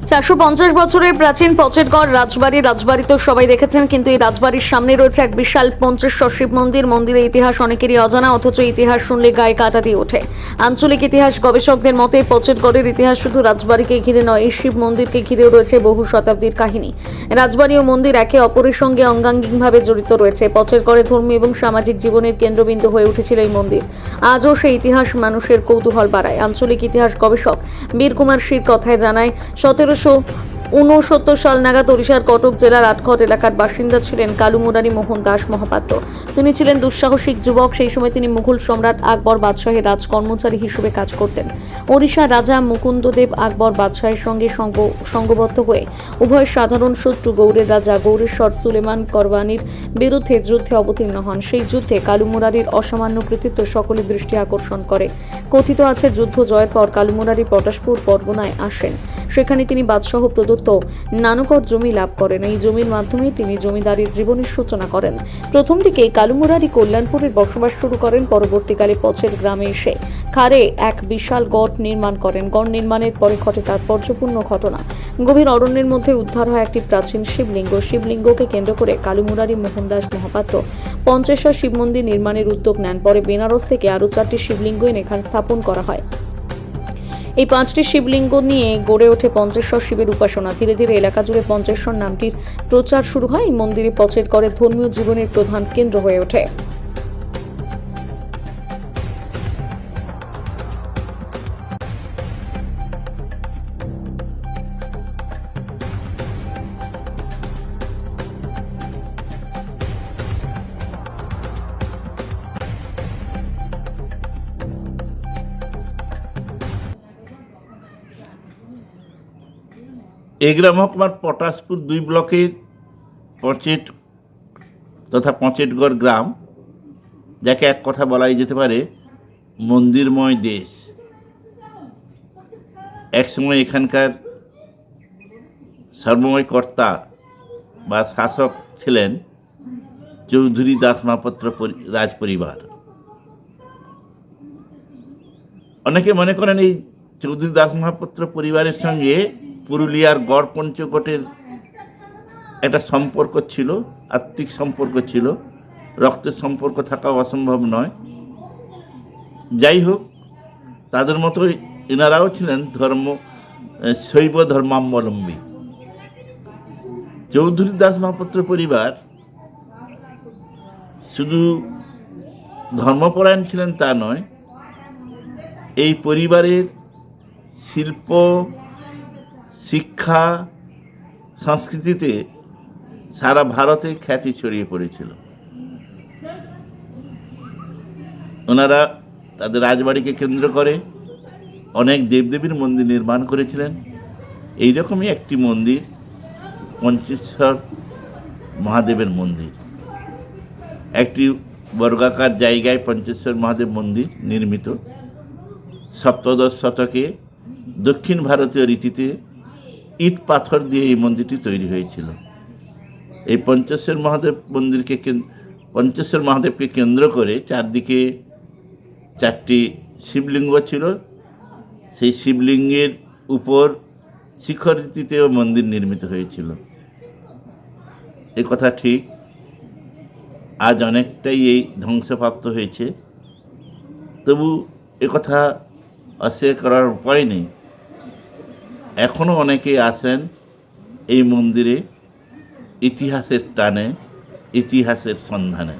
450 বছরের প্রাচীন পচেটগড় রাজবাড়ি তো সবাই দেখেছেন, কিন্তু এই রাজবাড়ির সামনে রয়েছে এক বিশাল পঞ্চেশ্বর শিব মন্দির। মন্দিরের ইতিহাস অনেকেরই অজানা, অথচ ইতিহাস শুনলে গায়ে কাঁটা দিয়ে ওঠে। আঞ্চলিক ইতিহাস গবেষকদের মতে পচেটগড়ের ইতিহাস শুধু রাজবাড়িকে ঘিরে নয়, এই শিব মন্দিরকে ঘিরেও রয়েছে বহু শতাব্দীর কাহিনী। রাজবাড়ি ও মন্দির একে অপরের সঙ্গে অঙ্গাঙ্গিভাবে জড়িত রয়েছে। পচেটগড়ের ধর্মীয় এবং সামাজিক জীবনের কেন্দ্রবিন্দু হয়ে উঠেছিল এই মন্দির। আজও সেই ইতিহাস মানুষের কৌতূহল বাড়ায়। আঞ্চলিক ইতিহাস গবেষক বীর কুমার সির কথায় জানায়, 1769 সাল নাগাদ ওড়িশার কটক জেলার আটঘট এলাকার বাসিন্দা ছিলেন কালুমুরারি মোহন দাস মহাপাত্র। তিনি ছিলেন দুঃসাহসিক যুবক। সেই সময় তিনি মুঘল সম্রাট আকবর বাদশাহের রাজকর্মচারী হিসেবে কাজ করতেন। ওড়িশার রাজা মুকুন্দদেব আকবর বাদশাহের সঙ্গে সঙ্গবদ্ধ হয়ে উভয় সাধারণ শত্রু গৌড়ের রাজা গৌরেশ্বর সুলেমান করবানির বিরুদ্ধে যুদ্ধে অবতীর্ণ হন। সেই যুদ্ধে কালুমুরারির অসামান্য কৃতিত্ব সকলের দৃষ্টি আকর্ষণ করে। কথিত আছে, যুদ্ধ জয়ের পর কালুমুরারি পটাশপুর পরগনায় আসেন। সেখানে তিনি বাদশাহ প্রদত্ত নানকর জমি লাভ করেন। এই জমির মাধ্যমে তিনি জমিদারির জীবনের সূচনা করেন। প্রথম দিকে কালুমুরারি কল্যাণপুরের বসবাস শুরু করেন। পরবর্তীকালে পচের গ্রামে এসে খারে এক বিশাল গড় নির্মাণ করেন। গড় নির্মাণের পরে ঘটে তাৎপর্যপূর্ণ ঘটনা। গভীর অরণ্যের মধ্যে উদ্ধার হয় একটি প্রাচীন শিবলিঙ্গ। শিবলিঙ্গকে কেন্দ্র করে কালুমুরারি মোহনদাস মহাপাত্র পঞ্চেশ্বর শিব মন্দির নির্মাণের উদ্যোগ নেন। পরে বেনারস থেকে আরও 4টি শিবলিঙ্গ এনে এখানে স্থাপন করা হয়। এই 5টি শিবলিঙ্গ নিয়ে গড়ে ওঠে পঞ্চেশ্বর শিবের উপাসনা। ধীরে ধীরে এলাকা জুড়ে পঞ্চেশ্বর নামটির প্রচার শুরু হয়। এই মন্দিরে পচেটগড়ের ধর্মীয় জীবনের প্রধান কেন্দ্র হয়ে ওঠে। এগরা মহকুমার পটাশপুর 2 ব্লকের পচেট তথা পচেটগড় গ্রাম, যাকে এক কথা বলাই যেতে পারে মন্দিরময় দেশ। একসময় এখানকার সর্বময় কর্তা বা শাসক ছিলেন চৌধুরী দাস মহাপাত্র রাজ পরিবার। অনেকে মনে করেন এই চৌধুরী দাস মহাপাত্র পরিবারের সঙ্গে পুরুলিয়ার গড় পঞ্চকোটের একটা সম্পর্ক ছিল, আত্মিক সম্পর্ক ছিল। রক্তের সম্পর্ক থাকা অসম্ভব নয়। যাই হোক, তাদের মতো এনারাও ছিলেন শৈব ধর্মাবলম্বী। চৌধুরী দাস মহাপাত্র পরিবার শুধু ধর্মপরায়ণ ছিলেন তা নয়, এই পরিবারের শিল্প, শিক্ষা, সংস্কৃতিতে সারা ভারতে খ্যাতি ছড়িয়ে পড়েছিল। ওনারা তাদের রাজবাড়িকে কেন্দ্র করে অনেক দেবদেবীর মন্দির নির্মাণ করেছিলেন। এইরকমই একটি মন্দির পঞ্চেশ্বর মহাদেবের মন্দির। একটি বর্গাকার জায়গায় পঞ্চেশ্বর মহাদেব মন্দির নির্মিত। সপ্তদশ শতকে দক্ষিণ ভারতীয় রীতিতে ইট পাথর দিয়ে এই মন্দিরটি তৈরি হয়েছিল। এই পঞ্চেশ্বর মহাদেবকে কেন্দ্র করে চারদিকে 4টি শিবলিঙ্গ ছিল। সেই শিবলিঙ্গের উপর শিখর রীতিতেও মন্দির নির্মিত হয়েছিল। এ কথা ঠিক, আজ অনেকটাই এই ধ্বংসপ্রাপ্ত হয়েছে। তবু একথা অস্বীকার করার উপায় নেই। এখনও অনেকে আসেন এই মন্দিরে ইতিহাসের টানে, ইতিহাসের সন্ধানে।